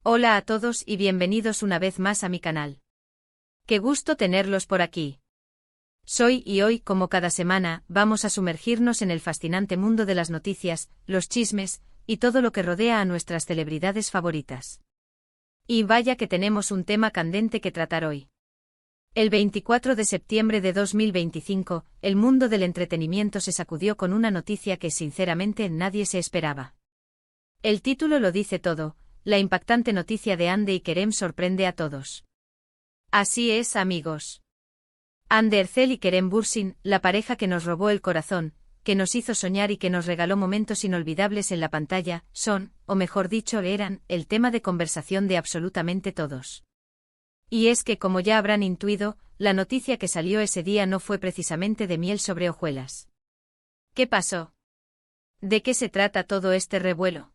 Hola a todos y bienvenidos una vez más a mi canal. Qué gusto tenerlos por aquí. Soy y hoy, como cada semana, vamos a sumergirnos en el fascinante mundo de las noticias, los chismes, y todo lo que rodea a nuestras celebridades favoritas. Y vaya que tenemos un tema candente que tratar hoy. El 24 de septiembre de 2025, el mundo del entretenimiento se sacudió con una noticia que sinceramente nadie se esperaba. El título lo dice todo. La impactante noticia de Hande y Kerem sorprende a todos. Así es, amigos. Hande Erçel y Kerem Bürsin, la pareja que nos robó el corazón, que nos hizo soñar y que nos regaló momentos inolvidables en la pantalla, son, o mejor dicho, eran, el tema de conversación de absolutamente todos. Y es que, como ya habrán intuido, la noticia que salió ese día no fue precisamente de miel sobre hojuelas. ¿Qué pasó? ¿De qué se trata todo este revuelo?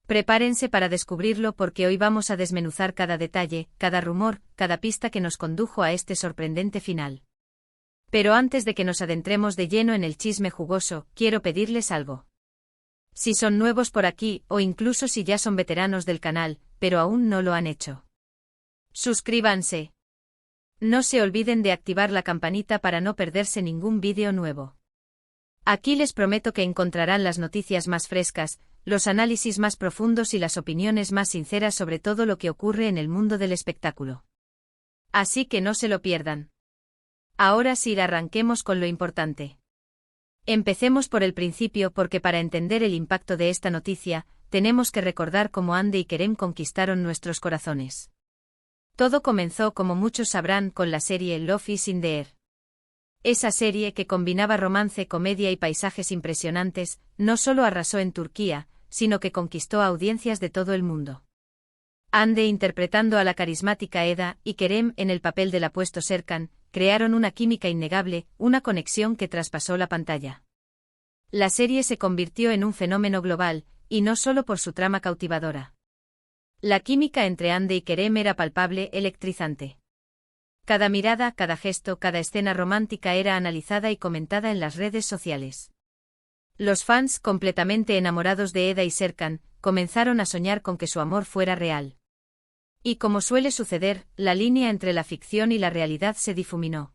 Prepárense para descubrirlo porque hoy vamos a desmenuzar cada detalle, cada rumor, cada pista que nos condujo a este sorprendente final. Pero antes de que nos adentremos de lleno en el chisme jugoso, quiero pedirles algo. Si son nuevos por aquí, o incluso si ya son veteranos del canal, pero aún no lo han hecho. Suscríbanse. No se olviden de activar la campanita para no perderse ningún vídeo nuevo. Aquí les prometo que encontrarán las noticias más frescas, los análisis más profundos y las opiniones más sinceras sobre todo lo que ocurre en el mundo del espectáculo. Así que no se lo pierdan. Ahora sí arranquemos con lo importante. Empecemos por el principio porque para entender el impacto de esta noticia, tenemos que recordar cómo Hande y Kerem conquistaron nuestros corazones. Todo comenzó, como muchos sabrán, con la serie Love is in the Air. Esa serie que combinaba romance, comedia y paisajes impresionantes, no solo arrasó en Turquía, sino que conquistó a audiencias de todo el mundo. Hande interpretando a la carismática Eda y Kerem en el papel del apuesto Serkan, crearon una química innegable, una conexión que traspasó la pantalla. La serie se convirtió en un fenómeno global, y no solo por su trama cautivadora. La química entre Hande y Kerem era palpable, electrizante. Cada mirada, cada gesto, cada escena romántica era analizada y comentada en las redes sociales. Los fans, completamente enamorados de Eda y Serkan, comenzaron a soñar con que su amor fuera real. Y como suele suceder, la línea entre la ficción y la realidad se difuminó.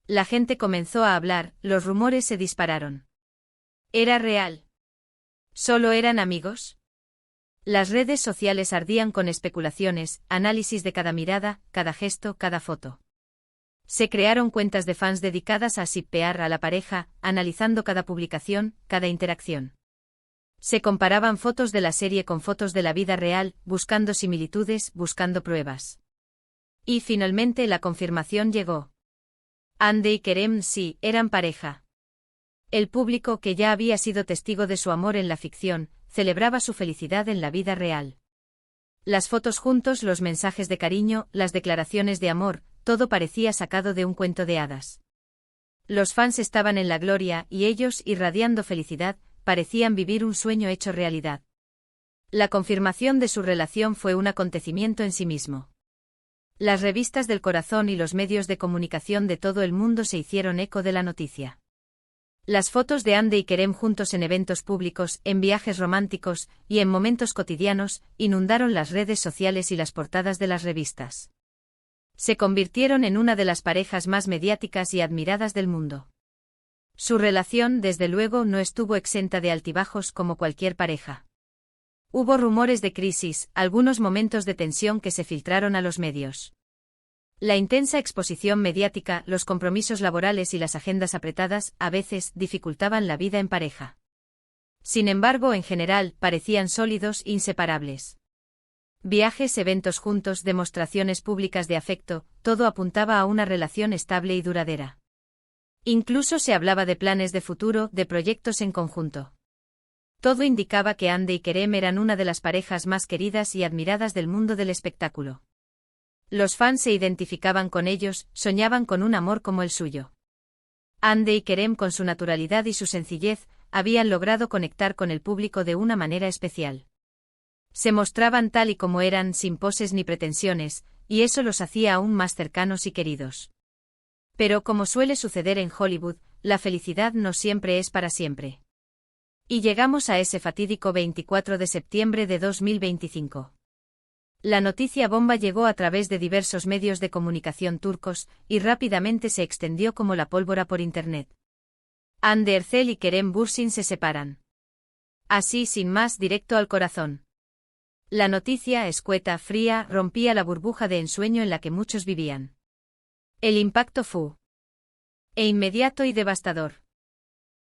La gente comenzó a hablar, los rumores se dispararon. ¿Era real? ¿Solo eran amigos? Las redes sociales ardían con especulaciones, análisis de cada mirada, cada gesto, cada foto. Se crearon cuentas de fans dedicadas a shippear a la pareja, analizando cada publicación, cada interacción. Se comparaban fotos de la serie con fotos de la vida real, buscando similitudes, buscando pruebas. Y finalmente la confirmación llegó. Hande y Kerem sí, eran pareja. El público, que ya había sido testigo de su amor en la ficción, celebraba su felicidad en la vida real. Las fotos juntos, los mensajes de cariño, las declaraciones de amor, todo parecía sacado de un cuento de hadas. Los fans estaban en la gloria y ellos, irradiando felicidad, parecían vivir un sueño hecho realidad. La confirmación de su relación fue un acontecimiento en sí mismo. Las revistas del corazón y los medios de comunicación de todo el mundo se hicieron eco de la noticia. Las fotos de Hande y Kerem juntos en eventos públicos, en viajes románticos y en momentos cotidianos, inundaron las redes sociales y las portadas de las revistas. Se convirtieron en una de las parejas más mediáticas y admiradas del mundo. Su relación, desde luego, no estuvo exenta de altibajos como cualquier pareja. Hubo rumores de crisis, algunos momentos de tensión que se filtraron a los medios. La intensa exposición mediática, los compromisos laborales y las agendas apretadas, a veces, dificultaban la vida en pareja. Sin embargo, en general, parecían sólidos, inseparables. Viajes, eventos juntos, demostraciones públicas de afecto, todo apuntaba a una relación estable y duradera. Incluso se hablaba de planes de futuro, de proyectos en conjunto. Todo indicaba que Hande y Kerem eran una de las parejas más queridas y admiradas del mundo del espectáculo. Los fans se identificaban con ellos, soñaban con un amor como el suyo. Hande y Kerem, con su naturalidad y su sencillez, habían logrado conectar con el público de una manera especial. Se mostraban tal y como eran, sin poses ni pretensiones, y eso los hacía aún más cercanos y queridos. Pero como suele suceder en Hollywood, la felicidad no siempre es para siempre. Y llegamos a ese fatídico 24 de septiembre de 2025. La noticia bomba llegó a través de diversos medios de comunicación turcos, y rápidamente se extendió como la pólvora por Internet. Hande Erçel y Kerem Bürsin se separan. Así, sin más, directo al corazón. La noticia, escueta, fría, rompía la burbuja de ensueño en la que muchos vivían. El impacto fue inmediato y devastador.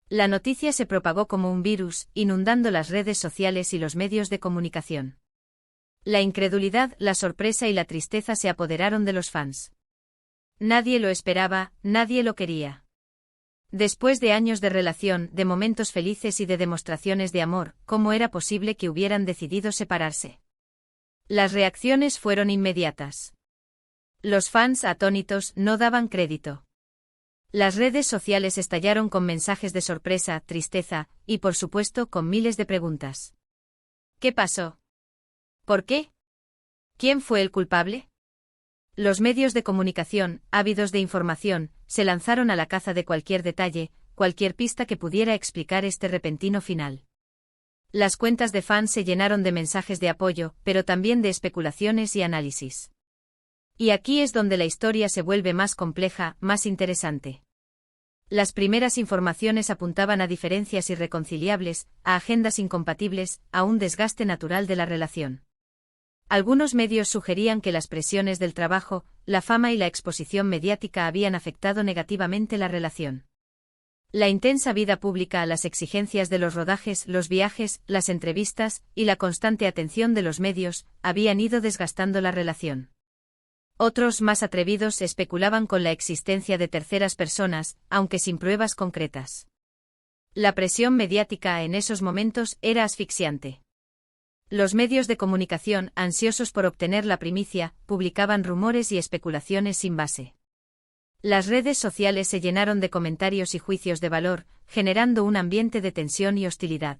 La noticia se propagó como un virus, inundando las redes sociales y los medios de comunicación. La incredulidad, la sorpresa y la tristeza se apoderaron de los fans. Nadie lo esperaba, nadie lo quería. Después de años de relación, de momentos felices y de demostraciones de amor, ¿cómo era posible que hubieran decidido separarse? Las reacciones fueron inmediatas. Los fans, atónitos, no daban crédito. Las redes sociales estallaron con mensajes de sorpresa, tristeza, y por supuesto con miles de preguntas. ¿Qué pasó? ¿Por qué? ¿Quién fue el culpable? Los medios de comunicación, ávidos de información, se lanzaron a la caza de cualquier detalle, cualquier pista que pudiera explicar este repentino final. Las cuentas de fans se llenaron de mensajes de apoyo, pero también de especulaciones y análisis. Y aquí es donde la historia se vuelve más compleja, más interesante. Las primeras informaciones apuntaban a diferencias irreconciliables, a agendas incompatibles, a un desgaste natural de la relación. Algunos medios sugerían que las presiones del trabajo, la fama y la exposición mediática habían afectado negativamente la relación. La intensa vida pública, las exigencias de los rodajes, los viajes, las entrevistas, y la constante atención de los medios, habían ido desgastando la relación. Otros, más atrevidos, especulaban con la existencia de terceras personas, aunque sin pruebas concretas. La presión mediática en esos momentos era asfixiante. Los medios de comunicación, ansiosos por obtener la primicia, publicaban rumores y especulaciones sin base. Las redes sociales se llenaron de comentarios y juicios de valor, generando un ambiente de tensión y hostilidad.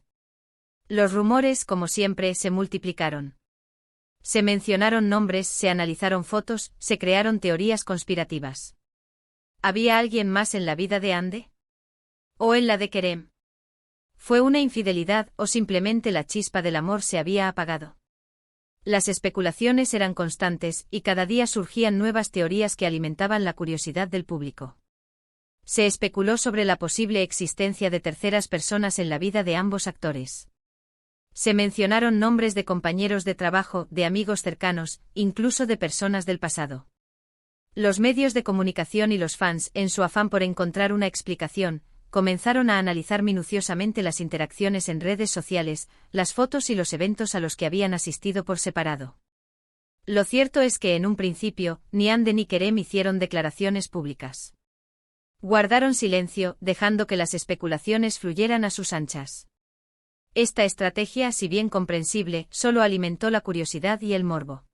Los rumores, como siempre, se multiplicaron. Se mencionaron nombres, se analizaron fotos, se crearon teorías conspirativas. ¿Había alguien más en la vida de Hande? ¿O en la de Kerem? ¿Fue una infidelidad o simplemente la chispa del amor se había apagado? Las especulaciones eran constantes y cada día surgían nuevas teorías que alimentaban la curiosidad del público. Se especuló sobre la posible existencia de terceras personas en la vida de ambos actores. Se mencionaron nombres de compañeros de trabajo, de amigos cercanos, incluso de personas del pasado. Los medios de comunicación y los fans, en su afán por encontrar una explicación, comenzaron a analizar minuciosamente las interacciones en redes sociales, las fotos y los eventos a los que habían asistido por separado. Lo cierto es que en un principio, ni Hande ni Kerem hicieron declaraciones públicas. Guardaron silencio, dejando que las especulaciones fluyeran a sus anchas. Esta estrategia, si bien comprensible, solo alimentó la curiosidad y el morbo.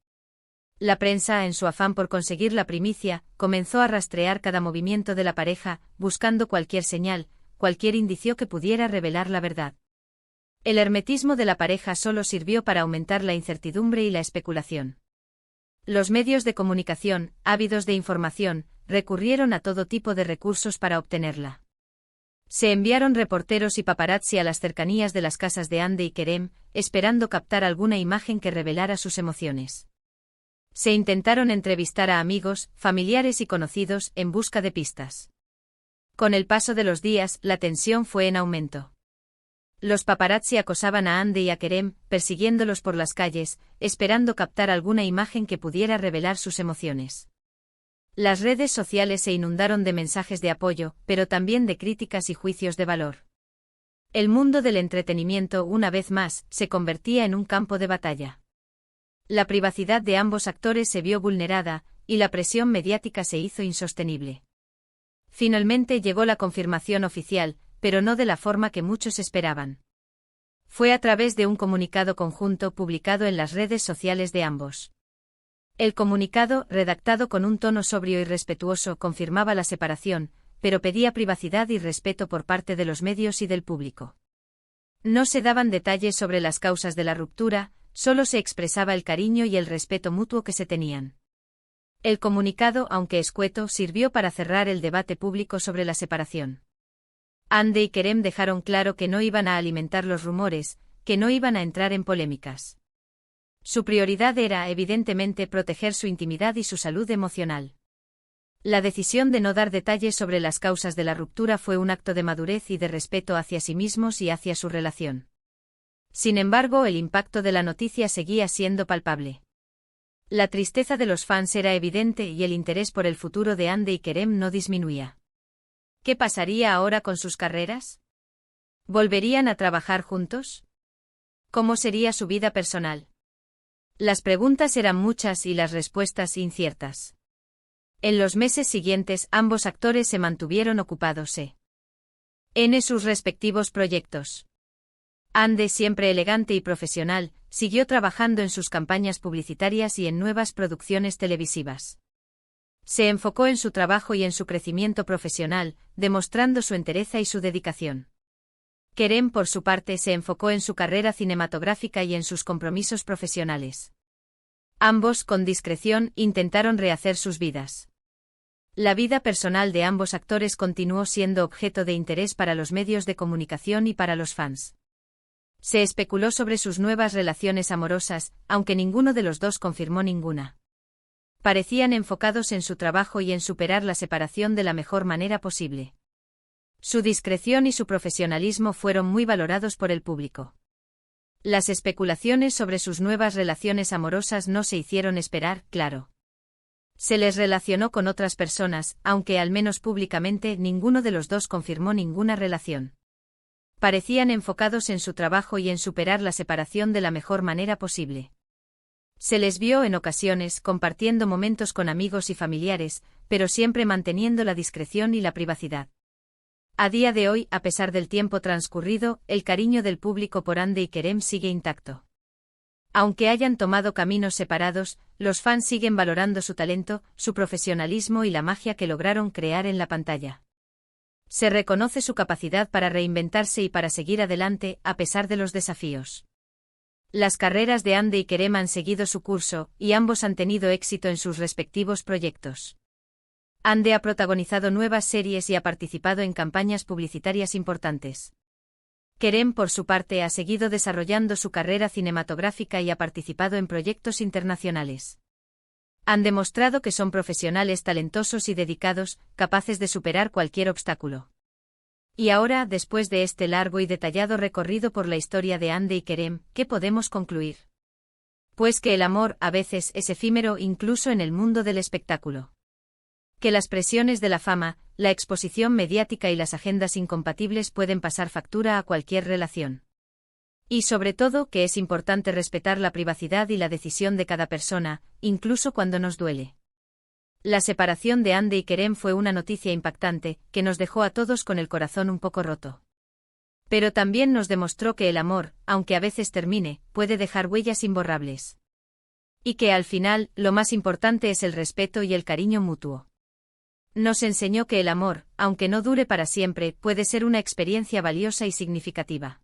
La prensa, en su afán por conseguir la primicia, comenzó a rastrear cada movimiento de la pareja, buscando cualquier señal, cualquier indicio que pudiera revelar la verdad. El hermetismo de la pareja solo sirvió para aumentar la incertidumbre y la especulación. Los medios de comunicación, ávidos de información, recurrieron a todo tipo de recursos para obtenerla. Se enviaron reporteros y paparazzi a las cercanías de las casas de Hande y Kerem, esperando captar alguna imagen que revelara sus emociones. Se intentaron entrevistar a amigos, familiares y conocidos en busca de pistas. Con el paso de los días, la tensión fue en aumento. Los paparazzi acosaban a Hande y a Kerem, persiguiéndolos por las calles, esperando captar alguna imagen que pudiera revelar sus emociones. Las redes sociales se inundaron de mensajes de apoyo, pero también de críticas y juicios de valor. El mundo del entretenimiento, una vez más, se convertía en un campo de batalla. La privacidad de ambos actores se vio vulnerada, y la presión mediática se hizo insostenible. Finalmente llegó la confirmación oficial, pero no de la forma que muchos esperaban. Fue a través de un comunicado conjunto publicado en las redes sociales de ambos. El comunicado, redactado con un tono sobrio y respetuoso, confirmaba la separación, pero pedía privacidad y respeto por parte de los medios y del público. No se daban detalles sobre las causas de la ruptura, solo se expresaba el cariño y el respeto mutuo que se tenían. El comunicado, aunque escueto, sirvió para cerrar el debate público sobre la separación. Hande y Kerem dejaron claro que no iban a alimentar los rumores, que no iban a entrar en polémicas. Su prioridad era, evidentemente, proteger su intimidad y su salud emocional. La decisión de no dar detalles sobre las causas de la ruptura fue un acto de madurez y de respeto hacia sí mismos y hacia su relación. Sin embargo, el impacto de la noticia seguía siendo palpable. La tristeza de los fans era evidente y el interés por el futuro de Hande y Kerem no disminuía. ¿Qué pasaría ahora con sus carreras? ¿Volverían a trabajar juntos? ¿Cómo sería su vida personal? Las preguntas eran muchas y las respuestas inciertas. En los meses siguientes ambos actores se mantuvieron ocupados en sus respectivos proyectos. Hande, siempre elegante y profesional, siguió trabajando en sus campañas publicitarias y en nuevas producciones televisivas. Se enfocó en su trabajo y en su crecimiento profesional, demostrando su entereza y su dedicación. Kerem, por su parte, se enfocó en su carrera cinematográfica y en sus compromisos profesionales. Ambos, con discreción, intentaron rehacer sus vidas. La vida personal de ambos actores continuó siendo objeto de interés para los medios de comunicación y para los fans. Se especuló sobre sus nuevas relaciones amorosas, aunque ninguno de los dos confirmó ninguna. Parecían enfocados en su trabajo y en superar la separación de la mejor manera posible. Su discreción y su profesionalismo fueron muy valorados por el público. Las especulaciones sobre sus nuevas relaciones amorosas no se hicieron esperar, claro. Se les relacionó con otras personas, aunque al menos públicamente ninguno de los dos confirmó ninguna relación. Parecían enfocados en su trabajo y en superar la separación de la mejor manera posible. Se les vio en ocasiones compartiendo momentos con amigos y familiares, pero siempre manteniendo la discreción y la privacidad. A día de hoy, a pesar del tiempo transcurrido, el cariño del público por Hande y Kerem sigue intacto. Aunque hayan tomado caminos separados, los fans siguen valorando su talento, su profesionalismo y la magia que lograron crear en la pantalla. Se reconoce su capacidad para reinventarse y para seguir adelante, a pesar de los desafíos. Las carreras de Hande y Kerem han seguido su curso, y ambos han tenido éxito en sus respectivos proyectos. Hande ha protagonizado nuevas series y ha participado en campañas publicitarias importantes. Kerem, por su parte, ha seguido desarrollando su carrera cinematográfica y ha participado en proyectos internacionales. Han demostrado que son profesionales talentosos y dedicados, capaces de superar cualquier obstáculo. Y ahora, después de este largo y detallado recorrido por la historia de Hande y Kerem, ¿qué podemos concluir? Pues que el amor, a veces, es efímero incluso en el mundo del espectáculo. Que las presiones de la fama, la exposición mediática y las agendas incompatibles pueden pasar factura a cualquier relación. Y sobre todo que es importante respetar la privacidad y la decisión de cada persona, incluso cuando nos duele. La separación de Hande y Kerem fue una noticia impactante, que nos dejó a todos con el corazón un poco roto. Pero también nos demostró que el amor, aunque a veces termine, puede dejar huellas imborrables. Y que al final, lo más importante es el respeto y el cariño mutuo. Nos enseñó que el amor, aunque no dure para siempre, puede ser una experiencia valiosa y significativa.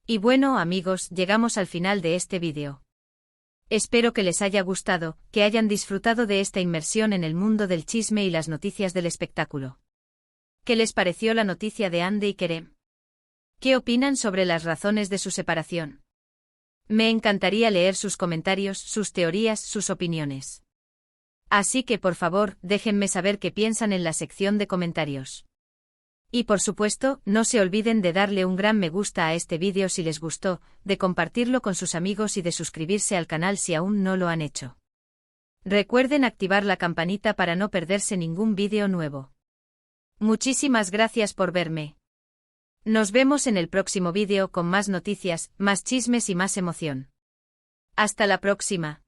Y bueno, amigos, llegamos al final de este vídeo. Espero que les haya gustado, que hayan disfrutado de esta inmersión en el mundo del chisme y las noticias del espectáculo. ¿Qué les pareció la noticia de Hande y Kerem? ¿Qué opinan sobre las razones de su separación? Me encantaría leer sus comentarios, sus teorías, sus opiniones. Así que por favor, déjenme saber qué piensan en la sección de comentarios. Y por supuesto, no se olviden de darle un gran me gusta a este vídeo si les gustó, de compartirlo con sus amigos y de suscribirse al canal si aún no lo han hecho. Recuerden activar la campanita para no perderse ningún vídeo nuevo. Muchísimas gracias por verme. Nos vemos en el próximo vídeo con más noticias, más chismes y más emoción. Hasta la próxima.